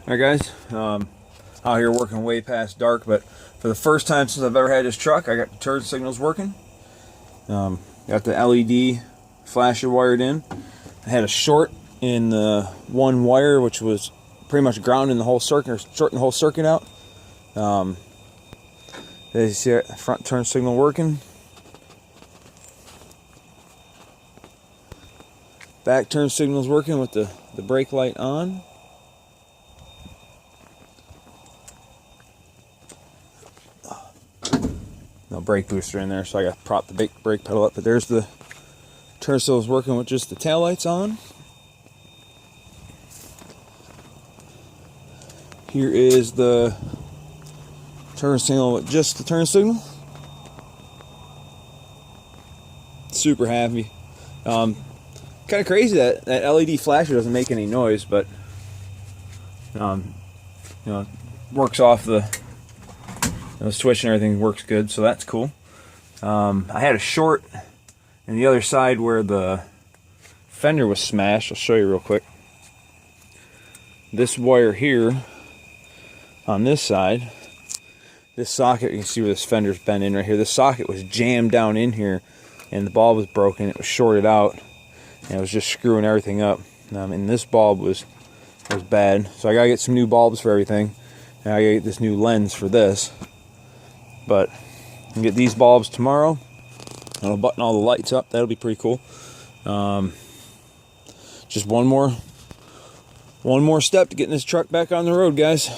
Alright guys, out here working way past dark, but for the first time since I've ever had this truck, I got the turn signals working. Got the LED flasher wired in. I had a short in the one wire, which was pretty much grounding the whole circuit, or shorting the whole circuit out. As you see, the front turn signal working. Back turn signal's working with the brake light on. No brake booster in there, so I got to prop the brake pedal up. But there's the turn signals working with just the tail lights on. Here is the turn signal with just the turn signal. Super happy. Kind of crazy that LED flasher doesn't make any noise, but works off the switch and everything works good, so that's cool. I had a short in the other side where the fender was smashed. I'll show you real quick. This wire here on this side, this socket, you can see where this fender's bent in right here. This socket was jammed down in here and the bulb was broken. It was shorted out and it was just screwing everything up. And this bulb was bad, so I gotta get some new bulbs for everything, and I gotta get this new lens for this. But I can get these bulbs tomorrow. I'll button all the lights up. That'll be pretty cool. Just one more step to getting this truck back on the road, guys.